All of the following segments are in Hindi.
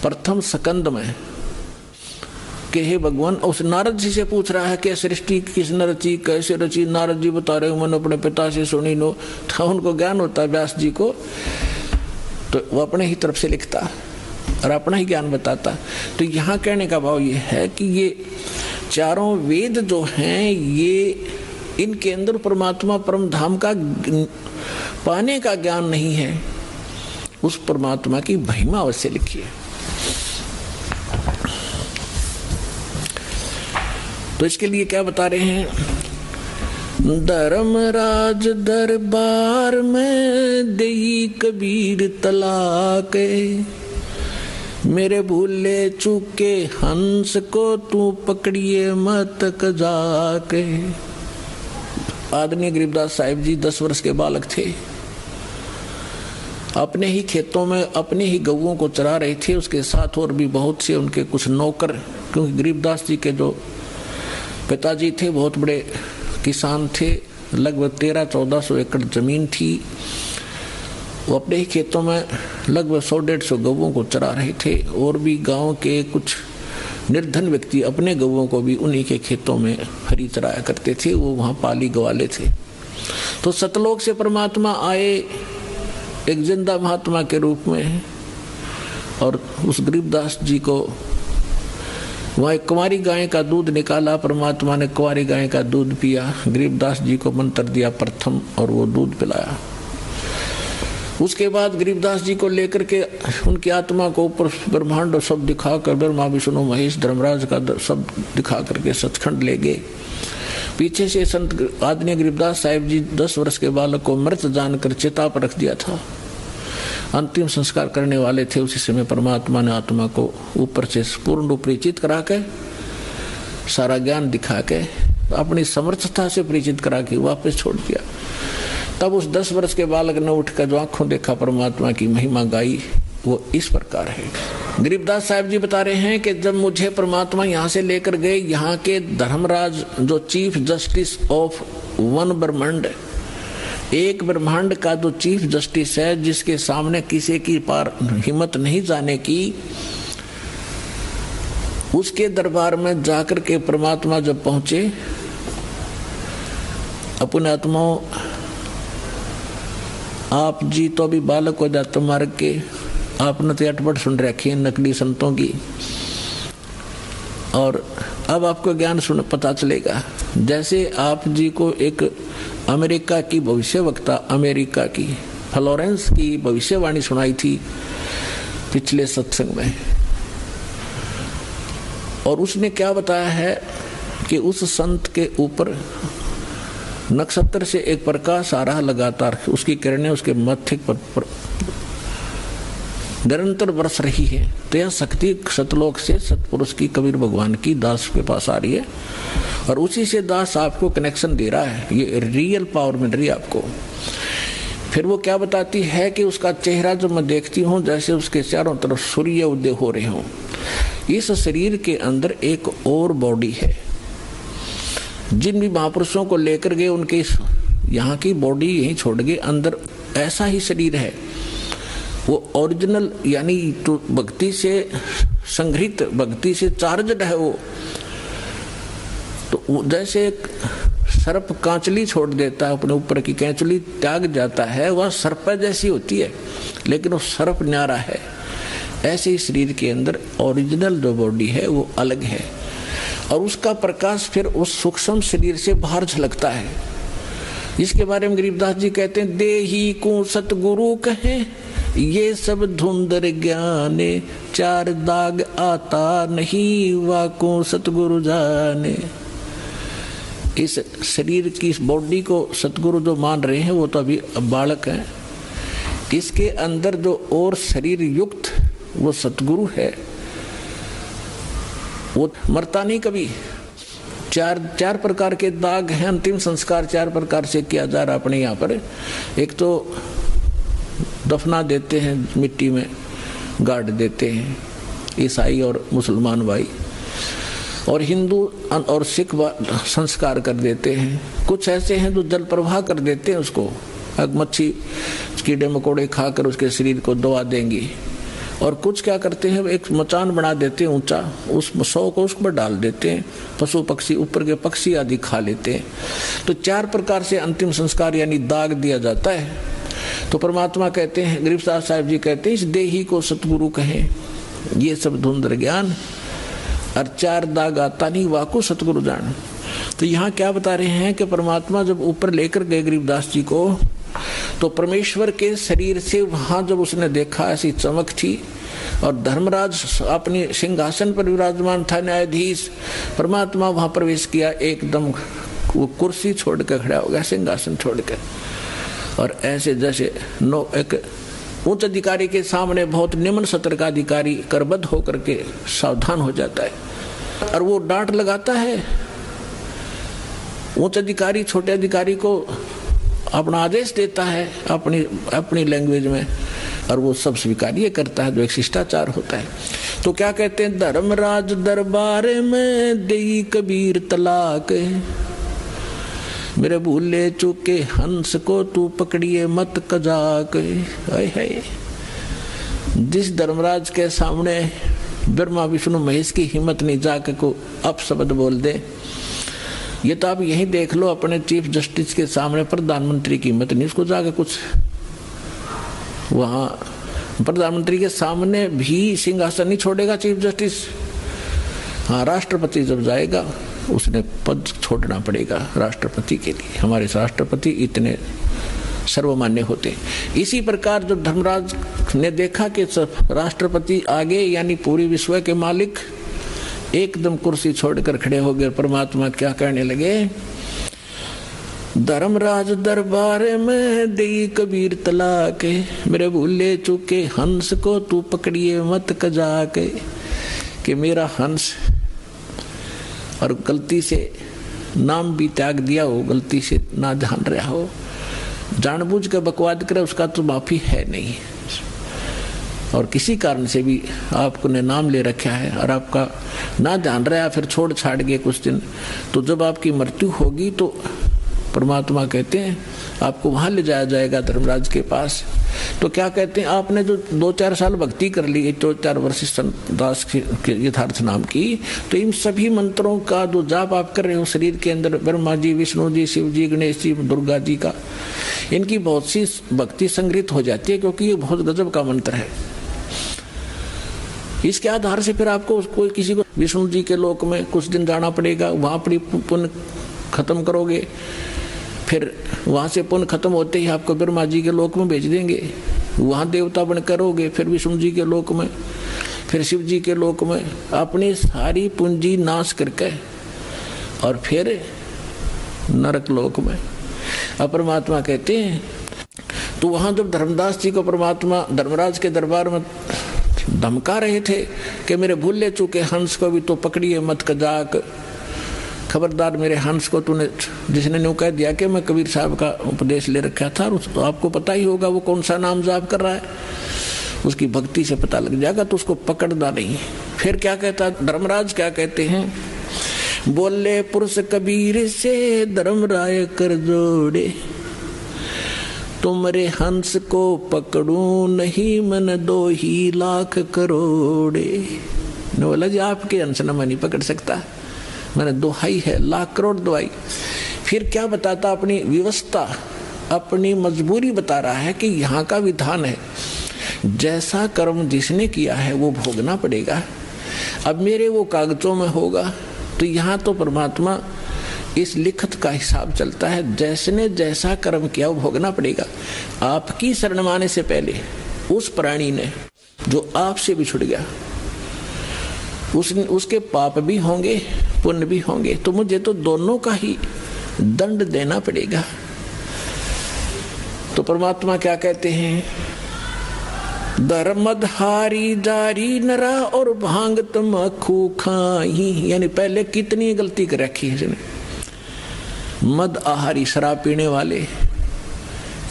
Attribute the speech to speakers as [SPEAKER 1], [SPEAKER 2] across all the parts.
[SPEAKER 1] प्रथम स्कंद में कि हे भगवान, उस नारद जी से पूछ रहा है कि सृष्टि किसने रची, कैसे रची। नारद जी बता रहे, मैंने अपने पिता से सुनी नो। तो उनको ज्ञान होता है व्यास जी को, तो वो अपने ही तरफ से लिखता और अपना ही ज्ञान बताता। तो यहाँ कहने का भाव ये है कि ये चारों वेद जो हैं, ये इनके अंदर परमात्मा परम धाम का पाने का ज्ञान नहीं है, उस परमात्मा की महिमा अवश्य लिखी है। तो इसके लिए क्या बता रहे हैं, धर्मराज दरबार में देई कबीर तलाक, मेरे भूले चूके हंस को तू पकड़िए मत जाके। आदरणीय गरीबदास साहिब जी 10 वर्ष के बालक थे, अपने ही खेतों में अपने ही गऊओं को चरा रहे थे। उसके साथ और भी बहुत से उनके कुछ नौकर, क्योंकि गरीबदास जी के जो पिताजी थे बहुत बड़े किसान थे, लगभग 1300-1400 एकड़ जमीन थी। वो अपने ही खेतों में लगभग 100-150 गऊओं को चरा रहे थे, और भी गांव के कुछ निर्धन व्यक्ति अपने गऊओं को भी उन्हीं के खेतों में हरी चराया करते थे, वो वहाँ पाली गवाले थे। तो सतलोक से परमात्मा आए एक जिंदा महात्मा के रूप में, और उस गरीबदास जी को वहाँ एक कुंवारी गाय का दूध निकाला। परमात्मा ने कुंवारी गाय का दूध पिया, गरीबदास जी को मंत्र दिया प्रथम, और वो दूध पिलाया। उसके बाद गरीबदास जी को लेकर के उनकी आत्मा को ऊपर ब्रह्मांड सब दिखाकर, ब्रह्मा विष्णु महेश धर्मराज का सब दिखा करके सचखंड ले गए। पीछे से संत आदरणीय गरीबदास साहिब जी 10 वर्ष के बालक को मृत जानकर चिता पर रख दिया था। अंतिम संस्कार करने वाले थे, उसी समय परमात्मा ने आत्मा को ऊपर से पूर्ण रूप परिचित करा के, सारा ज्ञान दिखा के, अपनी समर्थता से परिचित करा के वापस छोड़ दिया। तब उस 10 वर्ष के बालक ने उठकर जो आंखों देखा परमात्मा की महिमा गाई, वो इस प्रकार है। गरीबदास साहिब जी बता रहे हैं कि जब मुझे परमात्मा यहाँ से लेकर गए, यहाँ के धर्मराज जो चीफ जस्टिस ऑफ वन ब्रह्मांड, एक ब्रह्मांड का जो चीफ जस्टिस है, जिसके सामने किसी की पार हिम्मत नहीं जाने की, उसके दरबार में जाकर के परमात्मा जब पहुंचे, अपने आत्माओं आप जी तो अभी बालक हो जाते मार्ग के, आपने तो अटपट सुन रखी है नकली संतों की, और अब आपको ज्ञान सुन पता चलेगा। जैसे आप जी को एक अमेरिका की भविष्यवक्ता, अमेरिका की फ्लोरेंस की भविष्यवाणी सुनाई थी पिछले सत्संग में, और उसने क्या बताया है कि उस संत के ऊपर नक्षत्र से एक प्रकाश आ रहा लगातार, उसकी किरणें उसके मस्तिष्क पर निरंतर बरस रही है। तो यह शक्ति सतलोक से सतपुरुष की, कबीर भगवान की दास के पास आ रही है, और उसी से दास आपको कनेक्शन दे रहा है, ये रियल पावर मिल रही है आपको। फिर वो क्या बताती है कि उसका चेहरा जो मैं देखती हूँ जैसे उसके चारों तरफ सूर्य उदय हो रहे हों। इस शरीर के अंदर एक और बॉडी है। जिन भी महापुरुषों को लेकर गए उनके यहाँ की बॉडी यहीं छोड़ गए, अंदर ऐसा ही शरीर है, वो ओरिजिनल यानी तो भक्ति से संग्रहित, भक्ति से चार्जड है वो। तो जैसे एक सर्प कांचली छोड़ देता है, अपने ऊपर की कैंचली त्याग जाता है, वह सर्प जैसी होती है, लेकिन वो सर्प न्यारा है। ऐसे ही शरीर के अंदर ओरिजिनल जो बॉडी है वो अलग है, और उसका प्रकाश फिर उस सूक्ष्म शरीर से बाहर झलकता है। इसके बारे में गरीबदास जी कहते हैं, देही को सतगुरु कहे ये सब धुंधर ज्ञाने, 4 दाग आता नहीं वाको सतगुरु जाने। इस शरीर की इस बॉडी को सतगुरु जो मान रहे हैं वो तो अभी बालक है, इसके अंदर जो और शरीर युक्त वो सतगुरु है, वो मरता नहीं कभी। 4 प्रकार के दाग हैं। अंतिम संस्कार 4 प्रकार से किया जा रहा अपने यहाँ पर। एक तो दफना देते हैं, मिट्टी में गाड़ देते हैं ईसाई और मुसलमान भाई, और हिंदू और सिख संस्कार कर देते हैं। कुछ ऐसे हैं जो जल प्रवाह कर देते हैं उसको, मच्छी कीड़े मकोड़े खाकर उसके शरीर को दबा देंगी, और कुछ क्या करते हैं, एक मचान बना देते हैं ऊंचा, उस 100 को उस पर डाल देते हैं, पशु पक्षी ऊपर के पक्षी आदि खा लेते हैं। तो 4 प्रकार से अंतिम संस्कार यानी दाग दिया जाता है। तो परमात्मा कहते हैं, गरीबदास साहब जी कहते हैं, इस देही को सतगुरु कहें, ये सब धुंधर ज्ञान और 4 दाग आता नहीं, वाको सतगुरु जान। तो यहाँ क्या बता रहे हैं कि परमात्मा जब ऊपर लेकर गए गरीबदास जी को, तो परमेश्वर के शरीर से वहां जब उसने देखा ऐसी चमक थी, और धर्मराज अपने सिंहासन पर विराजमान था, न्यायाधीश। परमात्मा वहां प्रवेश किया, एकदम वो कुर्सी छोड़कर खड़ा हो गया, सिंहासन छोड़कर, और ऐसे जैसे एक उच्च अधिकारी के सामने बहुत निम्न सत्र का अधिकारी करबद्ध होकर के सावधान हो जाता है, और वो डांट लगाता है उच्च अधिकारी छोटे अधिकारी को, अपना आदेश देता है अपनी लैंग्वेज में, और वो सब स्वीकार्य करता है, जो एक शिष्टाचार होता है। तो क्या कहते हैं, धर्मराज दरबार में देई कबीर तलाक, मेरे भूले चूके हंस को तू पकड़िए मत कजाक। जिस धर्मराज के सामने ब्रह्मा विष्णु महेश की हिम्मत नहीं जाके को अपशब्द बोल दे, ये तो आप यही देख लो, अपने चीफ जस्टिस के सामने प्रधानमंत्री की हिम्मत नहीं, उसको जाके कुछ वहां प्रधानमंत्री के सामने भी सिंहासन नहीं छोड़ेगा चीफ जस्टिस। हाँ, राष्ट्रपति जब जाएगा उसने पद छोड़ना पड़ेगा राष्ट्रपति के लिए, हमारे राष्ट्रपति इतने सर्वमान्य होते। इसी प्रकार जब धर्मराज ने देखा कि राष्ट्रपति आगे यानी पूरी विश्व के मालिक एकदम कुर्सी छोड़कर खड़े हो गए, परमात्मा क्या कहने लगे, धर्मराज दरबार में देई कबीर तलाक, मेरे भूले चूके हंस को तू पकड़िए मत कजाके, कि मेरा हंस और गलती से नाम भी त्याग दिया हो, गलती से ना ध्यान रहा हो, जानबूझ के बकवाद करे, उसका तो माफी है नहीं, और किसी कारण से भी आपको ने नाम ले रखा है और आपका ना ध्यान रहा, फिर छोड़ छाड़ गए कुछ दिन, तो जब आपकी मृत्यु होगी तो परमात्मा कहते हैं आपको वहां ले जाया जाएगा धर्मराज के पास। तो क्या कहते हैं, आपने जो 2-4 साल भक्ति कर ली, 2-4 वर्ष संत दास के यथार्थ नाम की, तो इन सभी मंत्रों का जो जाप आप कर रहे हो शरीर के अंदर, ब्रह्मा जी, विष्णु जी, शिव जी, गणेश जी, दुर्गा जी का, इनकी बहुत सी भक्ति संग्रहित हो जाती है, क्योंकि ये बहुत गजब का मंत्र है। इसके आधार से फिर आपको कोई किसी को विष्णु जी के लोक में कुछ दिन जाना पड़ेगा, वहां अपनी पुण्य खत्म करोगे, फिर वहां से पुण्य खत्म होते ही आपको ब्रह्मा जी के लोक में भेज देंगे, वहां देवता बन करोगे, फिर विष्णु जी के लोक में, फिर शिव जी के लोक में, अपनी सारी पूंजी नाश करके और फिर नरक लोक में। अब परमात्मा कहते हैं, तो वहां जब धर्मदास जी को परमात्मा धर्मराज के दरबार में धमका रहे थे कि मेरे भूले चूके हंस को भी तो पकड़िए मत कजाक, खबरदार मेरे हंस को तूने, जिसने न्यू कह दिया कि मैं कबीर साहब का उपदेश ले रखा था, तो आपको पता ही होगा वो कौन सा नाम जाप कर रहा है, उसकी भक्ति से पता लग जाएगा, तो उसको पकड़ना नहीं। फिर क्या कहता धर्मराज, क्या कहते हैं, बोले पुरुष कबीर से धर्मराय कर जोड़े, तुमरे हंस को पकड़ू नहीं मन 2 ही लाख करोड़े। ने बोला जी आपके हंस न मैं नहीं पकड़ सकता, मैंने दोहाई है, लाख करोड़ दोहाई। फिर क्या बताता, अपनी व्यवस्था, अपनी मजबूरी बता रहा है कि यहाँ का विधान है, जैसा कर्म जिसने किया है वो भोगना पड़ेगा। अब मेरे वो कागजों में होगा, तो यहाँ तो परमात्मा इस लिखत का हिसाब चलता है, जैसने जैसा कर्म किया वो भोगना पड़ेगा। आपकी शरण माने से पहले उस प्राणी ने जो आपसे बिछुड़ गया, उसके पाप भी होंगे पुण्य भी होंगे, तो मुझे तो दोनों का ही दंड देना पड़ेगा। तो परमात्मा क्या कहते हैं, धर्मधारी जारी नरा और भांग तम्बाकू खाई, यानी पहले कितनी गलती कर रखी है इसने। मद आहारी शराब पीने वाले,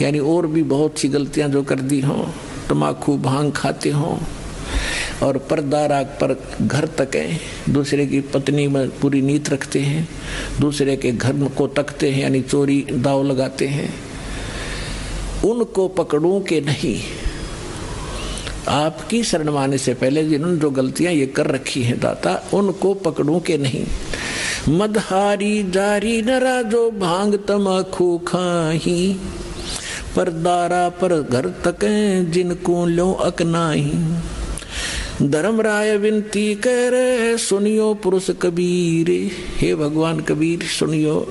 [SPEAKER 1] यानी और भी बहुत सी गलतियां जो कर दी हों, तम्बाकू भांग खाते हों, और पर्दा राग पर घर तकें, दूसरे की पत्नी में पूरी नीयत रखते हैं, दूसरे के घर को तकते हैं, यानी चोरी दाव लगाते हैं, उनको पकड़ूं के नहीं, आपकी शरण माने से पहले जिन्होंने जो गलतियां ये कर रखी हैं दाता, उनको पकड़ूं के नहीं। मदहारी जारी नरा जो भांग तमाखू खाही, पर दारा पर घर तक जिनको लो अकनाही। धर्मराय विनती कर सुनियो पुरुष कबीर, हे भगवान कबीर सुनियो,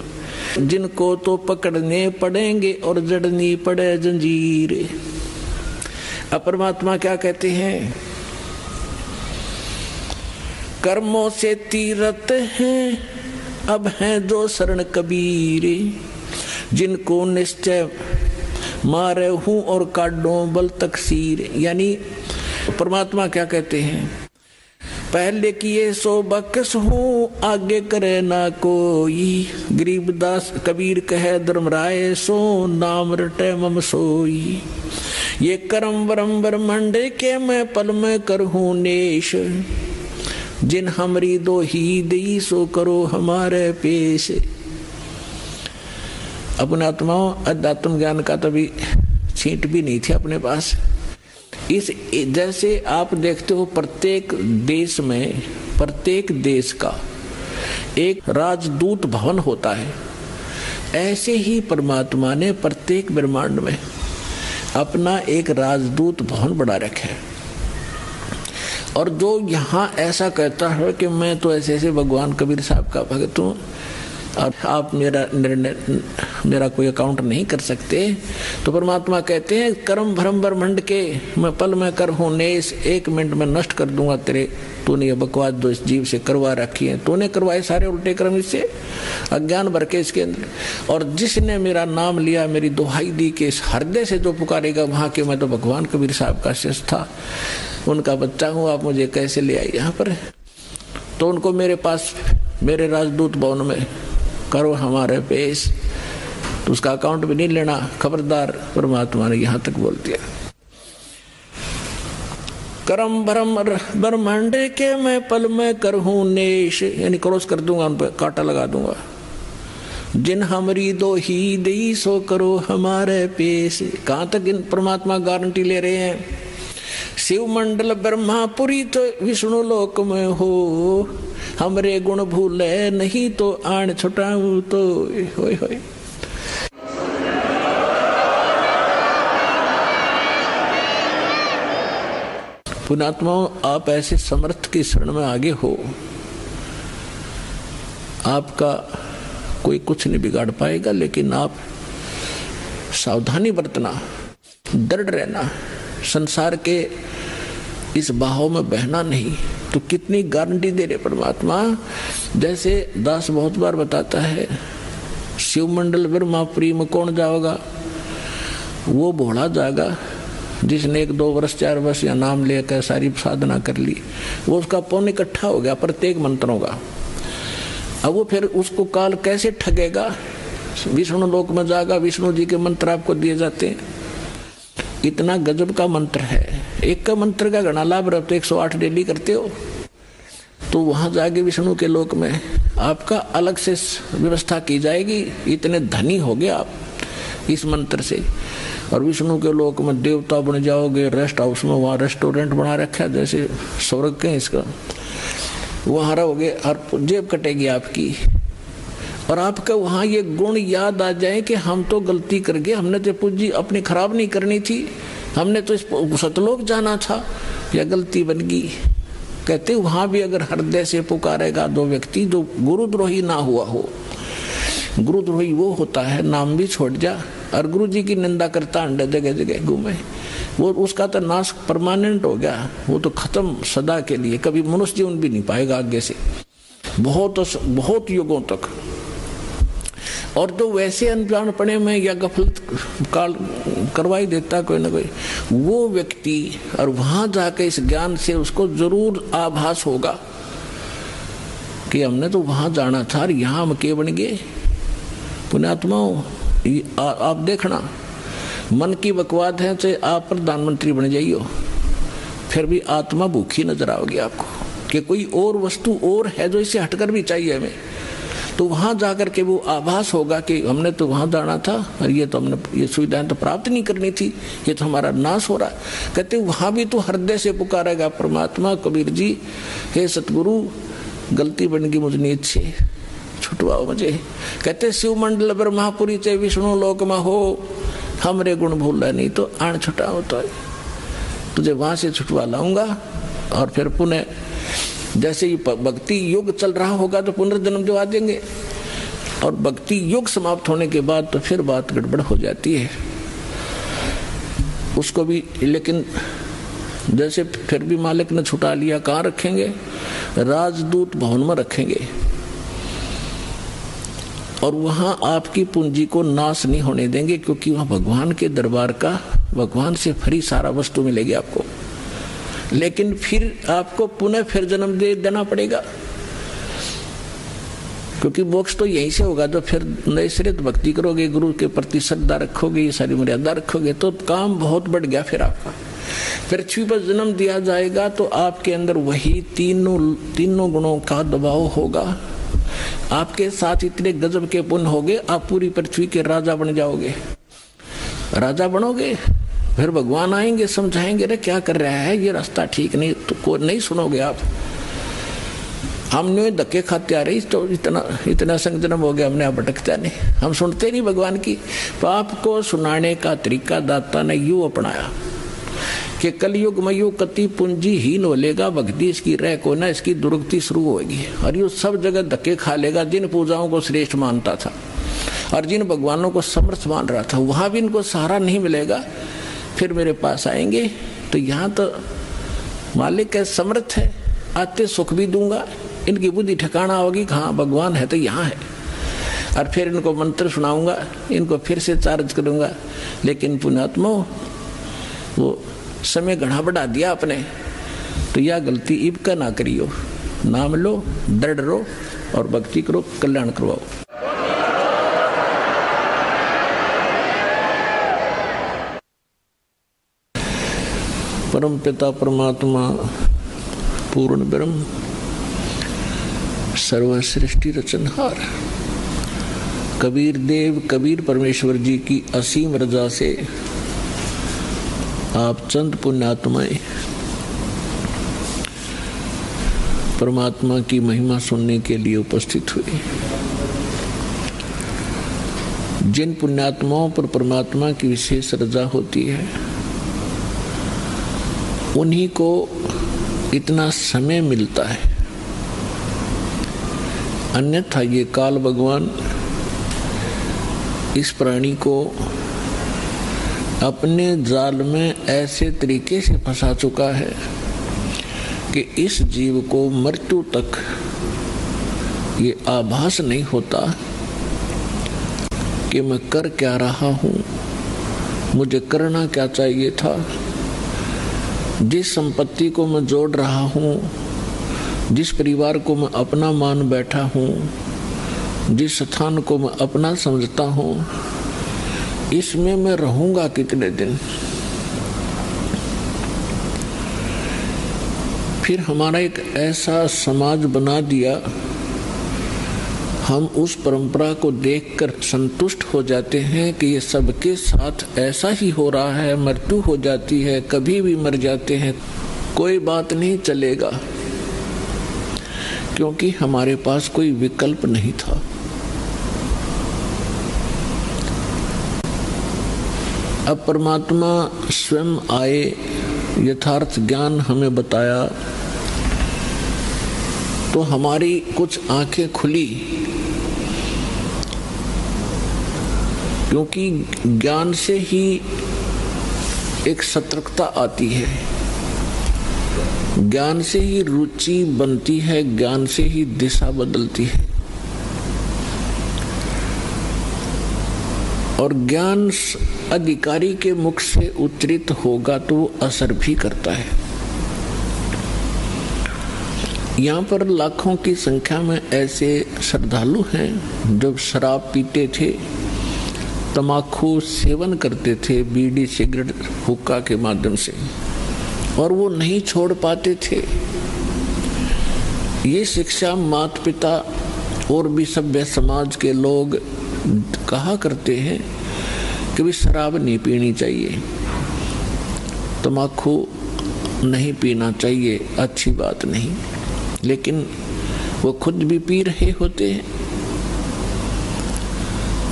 [SPEAKER 1] जिनको तो पकड़ने पड़ेंगे और जड़नी पड़े जंजीर। अब परमात्मा क्या कहते हैं, कर्मों से तीरथ हैं अब हैं जो शरण कबीर, जिनको निश्चय मारे हूं और काटो बल तकसीर। यानी परमात्मा क्या कहते हैं, पहले किए सो बकस हूं आगे करे ना कोई। गरीबदास कबीर कहे धर्मराय सो नाम रटे मम सोई। ये करम वरम ब्रह्मांड के मैं पल में करहूं नेश, जिन हमरी दो ही दी सो करो हमारे पेश। अपने आत्माओं अध्यात्म ज्ञान का तभी छींट भी नहीं थी अपने पास। इस जैसे आप देखते हो प्रत्येक देश में, प्रत्येक देश का एक राजदूत भवन होता है, ऐसे ही परमात्मा ने प्रत्येक ब्रह्मांड में अपना एक राजदूत भवन बना रखा है। और जो यहाँ ऐसा कहता है कि मैं तो ऐसे ऐसे भगवान कबीर साहब का भक्त हूँ और आप मेरा निर्णय, मेरा कोई अकाउंट नहीं कर सकते, तो परमात्मा कहते हैं कर्म भ्रम ब्रह्मंड के मैं पल में कर हूँ नेस, 1 मिनट में नष्ट कर दूंगा तेरे, तूने ये बकवास जो इस जीव से करवा रखी है, तूने करवाए सारे उल्टे कर्म इससे, अज्ञान भर के इसके अंदर। और जिसने मेरा नाम लिया, मेरी दुहाई दी के इस हृदय से जो पुकारेगा वहां के, मैं तो भगवान कबीर साहब का शिष्य था, उनका बच्चा हूँ, आप मुझे कैसे ले आए यहाँ पर। तो उनको मेरे पास मेरे राजदूत भवन में करो हमारे पेश, तो उसका अकाउंट भी नहीं लेना, खबरदार। परमात्मा ने यहां तक बोल दिया, करम भरम ब्रह्मांड के मैं पल में करहूं नेश, यानी क्रॉस कर दूंगा, उन पर कांटा लगा दूंगा। जिन हमरी दो ही दई सो करो हमारे पेश। कहां तक इन परमात्मा गारंटी ले रहे हैं, शिव मंडल ब्रह्मापुरी तो विष्णु लोक में हो, हमरे गुण भूले नहीं तो आण छुटाऊं तो होय होय। पुणात्माओं, आप ऐसे समर्थ की शरण में आगे हो, आपका कोई कुछ नहीं बिगाड़ पाएगा, लेकिन आप सावधानी बरतना, दृढ़ रहना, संसार के इस बहाव में बहना नहीं। तो कितनी गारंटी दे रहे परमात्मा। जैसे दास बहुत बार बताता है, शिव मंडल ब्रह्मापुरी में कौन जाओगा, वो भोला जाएगा जिसने 1-2 वर्ष 4 वर्ष या नाम लेकर सारी साधना कर ली, वो उसका पुण्य इकट्ठा हो गया प्रत्येक मंत्रों का। अब वो फिर उसको काल कैसे ठगेगा, विष्णु लोक में जाएगा, विष्णु जी के मंत्र आपको दिए जाते हैं, इतना गजब का मंत्र है। एक का मंत्र का घना लाभ रहा, तो 108 डेली करते हो, तो वहां जाके विष्णु के लोक में आपका अलग से व्यवस्था की जाएगी। इतने धनी हो गए आप इस मंत्र से, और विष्णु के लोक में देवता बन जाओगे। रेस्ट हाउस में वहाँ रेस्टोरेंट बना रखा है जैसे स्वर्ग के, इसका वहां रहोगे और जेब कटेगी आपकी। और आपका वहां ये गुण याद आ जाए कि हम तो गलती कर गए, हमने तो पूंजी अपनी खराब नहीं करनी थी, हमने तो इस सतलोक जाना था, या गलती बन गई। कहते वहां भी अगर हृदय से पुकारेगा दो व्यक्ति, जो गुरुद्रोही ना हुआ हो, गुरुद्रोही वो होता है नाम भी छोड़ जा और गुरु जी की निंदा करता अंडे जगह जगह घूमे, वो उसका तो नाश परमानेंट हो गया, वो तो खत्म सदा के लिए, कभी मनुष्य जीवन भी नहीं पाएगा आगे से, बहुत युगों तक। और तो वैसे अनजानपने में या गफलत काल करवाई देता कोई ना कोई वो व्यक्ति, और वहां जाके इस ज्ञान से उसको जरूर आभास होगा कि हमने तो वहां जाना था और यहाँ हम के बन गए। पुण्यात्माओं, आप देखना, मन की बकवाद है चाहे आप प्रधानमंत्री बन जाइयो, फिर भी आत्मा भूखी नजर आओगी आपको कि कोई और वस्तु और है जो इससे हटकर भी चाहिए हमें। तो वहां जाकर के वो आभास होगा कि हमने तो वहां जाना था और ये तो हमने ये सुविधाएं तो प्राप्त नहीं करनी थी, ये तो हमारा नाश हो रहा। कहते वहां भी तो हृदय से पुकारेगा परमात्मा, कबीर जी हे सतगुरु गलती बन गई मुझे अच्छे छुटवाओ मुझे। कहते शिव मंडल ब्रह्मापुरी चे विष्णु लोक में हो, हमरे गुण भूला नहीं तो आण छुटाओ, तो तुझे वहां से छुटवा लाऊंगा। और फिर पुनः जैसे ही भक्ति युग चल रहा होगा तो पुनर्जन्म जो आ देंगे, और भक्ति युग समाप्त होने के बाद तो फिर बात गड़बड़ हो जाती है उसको भी। लेकिन जैसे फिर भी मालिक ने छुटा लिया, कहाँ रखेंगे? राजदूत भवन में रखेंगे, और वहां आपकी पूंजी को नाश नहीं होने देंगे, क्योंकि वहां भगवान के दरबार का, भगवान से फ्री सारा वस्तु मिलेगी आपको। लेकिन फिर आपको पुनः फिर जन्म दे देना पड़ेगा, क्योंकि मोक्ष तो यहीं से होगा। तो फिर नए सिरे भक्ति करोगे, गुरु के प्रति श्रद्धा रखोगे, ये सारी मर्यादा रखोगे, तो काम बहुत बढ़ गया फिर आपका। पृथ्वी पर जन्म दिया जाएगा तो आपके अंदर वही तीनों गुणों का दबाव होगा। आपके साथ इतने गजब के पुण्य होंगे, आप पूरी पृथ्वी के राजा बन जाओगे, राजा बनोगे। फिर भगवान आएंगे, समझाएंगे, रे क्या कर रहा है, ये रास्ता ठीक नहीं, तो को नहीं सुनोगे आप। हमने धक्के खाते आ रही, तो इतना संग जन्म हो गया, हमने आप भटकता नहीं, हम सुनते नहीं भगवान की। पाप को सुनाने का तरीका दाता ने यूं अपनाया कि कलयुग में यूं कति पूंजी हीन हो लेगा, भक्ति इसकी रह को ना, इसकी दुर्गति शुरू होगी, और यूं सब जगह धक्के खा लेगा। जिन पूजाओं को श्रेष्ठ मानता था और जिन भगवानों को समर्थ मान रहा था, वहां भी इनको सहारा नहीं मिलेगा। फिर मेरे पास आएंगे तो यहाँ तो मालिक है, समर्थ है, आते सुख भी दूंगा, इनकी बुद्धि ठिकाना होगी, हाँ भगवान है तो यहाँ है। और फिर इनको मंत्र सुनाऊंगा, इनको फिर से चार्ज करूंगा। लेकिन पुण्यात्मा वो समय घना बढ़ा दिया आपने, तो यह गलती इब का ना करियो। नाम लो, दृढ़ रहो और भक्ति करो, कल्याण करवाओ। परम पिता परमात्मा पूर्ण ब्रह्म सर्व सृष्टि रचनहार कबीर देव कबीर परमेश्वर जी की असीम रजा से आप चंद पुण्यात्माएं परमात्मा की महिमा सुनने के लिए उपस्थित हुए। जिन पुण्यात्माओं पर परमात्मा की विशेष रजा होती है, उन्हीं को इतना समय मिलता है, अन्यथा ये काल भगवान इस प्राणी को अपने जाल में ऐसे तरीके से फंसा चुका है कि इस जीव को मृत्यु तक ये आभास नहीं होता कि मैं कर क्या रहा हूँ, मुझे करना क्या चाहिए था। जिस संपत्ति को मैं जोड़ रहा हूँ, जिस परिवार को मैं अपना मान बैठा हूँ, जिस स्थान को मैं अपना समझता हूँ, इसमें मैं रहूंगा कितने दिन। फिर हमारा एक ऐसा समाज बना दिया, हम उस परंपरा को देखकर संतुष्ट हो जाते हैं कि ये सबके साथ ऐसा ही हो रहा है, मृत्यु हो जाती है, कभी भी मर जाते हैं, कोई बात नहीं, चलेगा, क्योंकि हमारे पास कोई विकल्प नहीं था। अब परमात्मा स्वयं आए, यथार्थ ज्ञान हमें बताया, तो हमारी कुछ आंखें खुली, क्योंकि ज्ञान से ही एक सतर्कता आती है, ज्ञान से ही रुचि बनती है, ज्ञान से ही दिशा बदलती है। और ज्ञान अधिकारी के मुख से उच्चरित होगा तो वो असर भी करता है। यहाँ पर लाखों की संख्या में ऐसे श्रद्धालु हैं जो शराब पीते थे, तंबाकू सेवन करते थे, बीड़ी सिगरेट हुक्का के माध्यम से, और वो नहीं छोड़ पाते थे। ये शिक्षा माता पिता और भी सभ्य समाज के लोग कहा करते हैं कि भी शराब नहीं पीनी चाहिए, तम्बाकू नहीं पीना चाहिए, अच्छी बात नहीं, लेकिन वो खुद भी पी रहे होते हैं।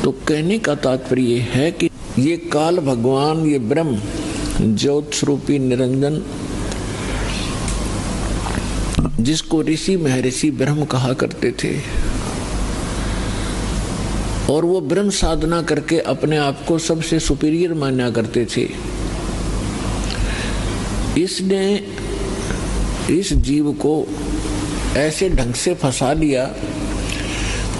[SPEAKER 1] तो कहने का तात्पर्य है कि ये काल भगवान, ये ब्रह्म ज्योत स्वरूपी निरंजन, जिसको ऋषि महर्षि ब्रह्म कहा करते थे, और वो ब्रह्म साधना करके अपने आप को सबसे सुपीरियर माना करते थे, इसने इस जीव को ऐसे ढंग से फंसा लिया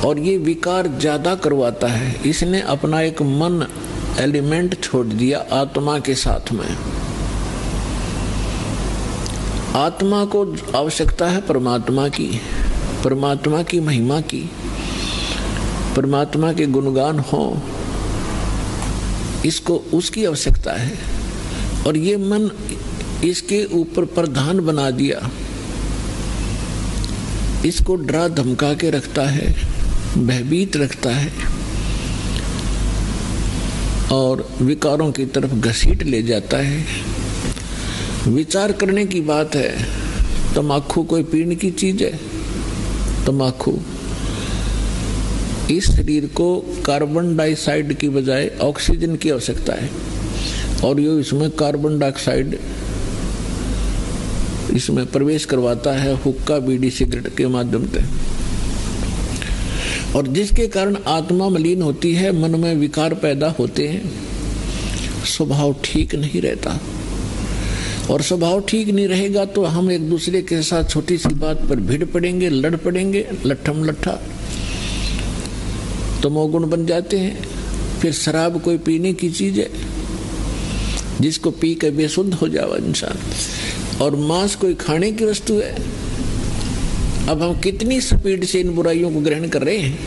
[SPEAKER 1] और ये विकार ज्यादा करवाता है। इसने अपना एक मन एलिमेंट छोड़ दिया आत्मा के साथ में। आत्मा को आवश्यकता है परमात्मा की महिमा की, परमात्मा के गुणगान हो, इसको उसकी आवश्यकता है। और ये मन इसके ऊपर प्रधान बना दिया, इसको डरा धमका के रखता है, भयभीत रखता है और विकारों की तरफ घसीट ले जाता है। विचार करने की बात है, तम्बाकू कोई पीने की चीज है? तम्बाकू इस शरीर को कार्बन डाइऑक्साइड की बजाय ऑक्सीजन की आवश्यकता है, और ये इसमें कार्बन डाइऑक्साइड इसमें प्रवेश करवाता है हुक्का, बीड़ी, सिगरेट के माध्यम से, और जिसके कारण आत्मा मलिन होती है, मन में विकार पैदा होते हैं, स्वभाव ठीक नहीं रहता। और स्वभाव ठीक नहीं रहेगा तो हम एक दूसरे के साथ छोटी सी बात पर भिड़ पड़ेंगे, लड़ पड़ेंगे, लट्ठम लट्ठा, तमोगुण बन जाते हैं। फिर शराब कोई पीने की चीज है जिसको पी के बेसुध हो जावा इंसान, और मांस कोई खाने की वस्तु है। अब हम कितनी स्पीड से इन बुराइयों को ग्रहण कर रहे हैं।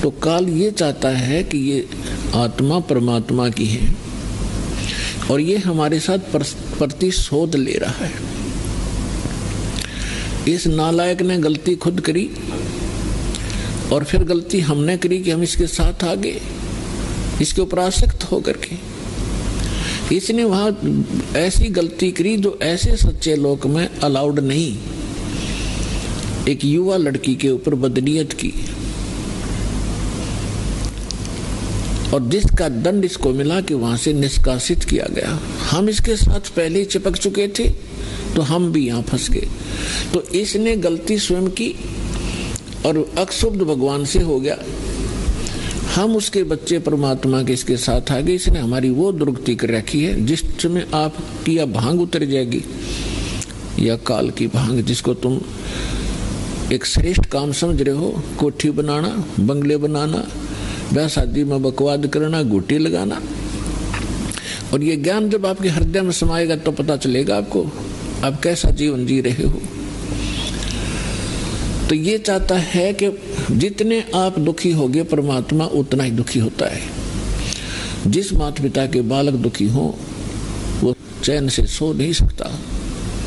[SPEAKER 1] तो काल ये चाहता है कि ये आत्मा परमात्मा की है और ये हमारे साथ प्रतिशोध ले रहा है। इस नालायक ने गलती खुद करी और फिर गलती हमने करी कि हम इसके साथ आ गए, इसके ऊपर आसक्त होकर के। इसने वहां ऐसी गलती करी जो ऐसे सच्चे लोक में अलाउड नहीं। एक युवा लड़की के ऊपर बदनीयत की और जिसका दंड इसको मिला कि वहां से निष्कासित किया गया। हम इसके साथ पहले ही चिपक चुके थे तो हम भी यहां फंस गए। तो इसने गलती स्वयं की और अक्षुब्ध भगवान से हो गया। हम उसके बच्चे परमात्मा के इसके साथ आ गए। इसने हमारी वो दुर्गति कर रखी है जिसमें आपकी या भांग उतर जाएगी या काल की भांग, जिसको तुम एक श्रेष्ठ काम समझ रहे हो, कोठी बनाना, बंगले बनाना, ब्याह शादी में बकवाद करना, गोटी लगाना। और ये ज्ञान जब आपके हृदय में समाएगा तो पता चलेगा आपको आप कैसा जीवन जी रहे हो। तो ये चाहता है कि जितने आप दुखी होगे परमात्मा उतना ही दुखी होता है। जिस माता पिता के बालक दुखी हो वो चैन से सो नहीं सकता,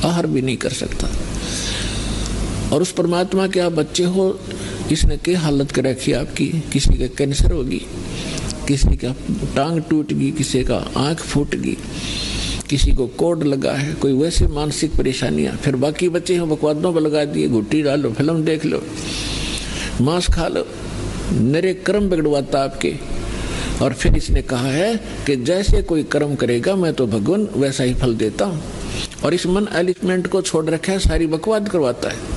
[SPEAKER 1] आहार भी नहीं कर सकता। और उस परमात्मा के आप बच्चे हो, इसने क्या हालत कर रखी आपकी। किसी का कैंसर होगी, किसी का टांग टूट गई, किसी का आंख फूट गई, किसी को कोड लगा है, कोई वैसे मानसिक परेशानियां। फिर बाकी बच्चे हो बकवादों पर लगा दिए, गुट्टी डालो, फिल्म देख लो, मांस खा लो, मेरे कर्म बिगड़वाता आपके। और फिर इसने कहा है कि जैसे कोई कर्म करेगा मैं तो भगवान वैसा ही फल देता हूं। और इस मन एलिमेंट को छोड़ रखा है, सारी बकवाद करवाता है।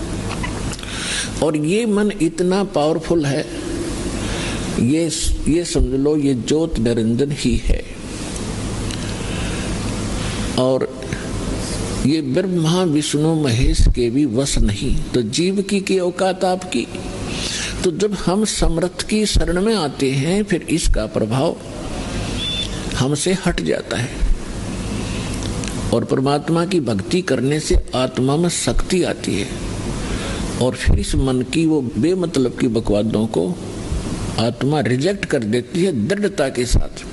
[SPEAKER 1] और ये मन इतना पावरफुल है, ये समझ लो ये ज्योत निरंजन ही है। और ये ब्रह्मा विष्णु महेश के भी वश नहीं। तो जीव की औकात आपकी। तो जब हम समर्थ की शरण में आते हैं फिर इसका प्रभाव हमसे हट जाता है और परमात्मा की भक्ति करने से आत्मा में शक्ति आती है। और फिर इस मन की वो बेमतलब की बकवादों को आत्मा रिजेक्ट कर देती है दृढ़ता के साथ।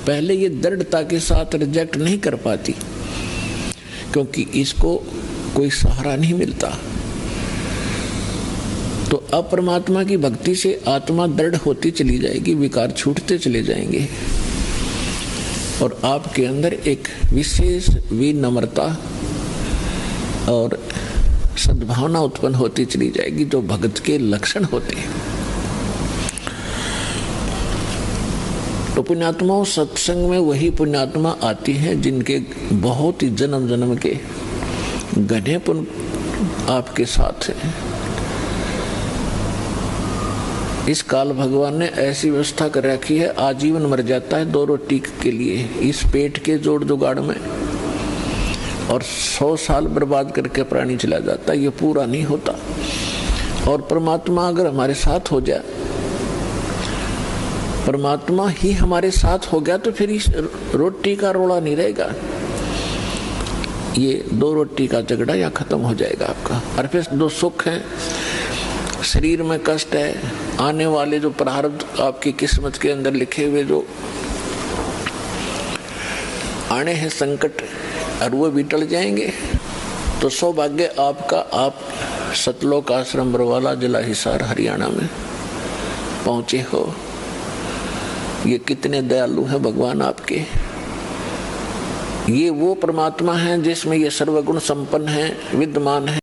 [SPEAKER 1] पहले ये दृढ़ता के साथ रिजेक्ट नहीं कर पाती क्योंकि इसको कोई सहारा नहीं मिलता। तो अपरमात्मा की भक्ति से आत्मा दृढ़ होती चली जाएगी, विकार छूटते चले जाएंगे और आपके अंदर एक विशेष विनम्रता और सद्भावना उत्पन्न होती चली जाएगी, जो भक्त के लक्षण होते हैं। तो पुण्यात्माओं, सत्संग में वही पुण्यात्मा आती है जिनके बहुत ही जन्म जन्म के घने पुण्य आपके साथ है। इस काल भगवान ने ऐसी व्यवस्था कर रखी है, आजीवन मर जाता है 2 रोटी के लिए इस पेट के जोड़ जुगाड़ में, और 100 साल बर्बाद करके प्राणी चला जाता है, ये पूरा नहीं होता। और परमात्मा अगर हमारे साथ हो जाए, परमात्मा ही हमारे साथ हो गया, तो फिर इस रोटी का रोड़ा नहीं रहेगा, ये 2 रोटी का झगड़ा या खत्म हो जाएगा आपका। और फिर 2 सुख हैं, शरीर में कष्ट है, आने वाले जो प्रारब्ध आपकी किस्मत के अंदर लिखे हुए जो आने हैं संकट, और वो भी टल जाएंगे। तो सौभाग्य आपका, आप सतलोक आश्रम बरवाला, जिला हिसार, हरियाणा में पहुंचे हो। ये कितने दयालु हैं भगवान आपके। ये वो परमात्मा है जिसमें ये सर्वगुण संपन्न है, विद्यमान है।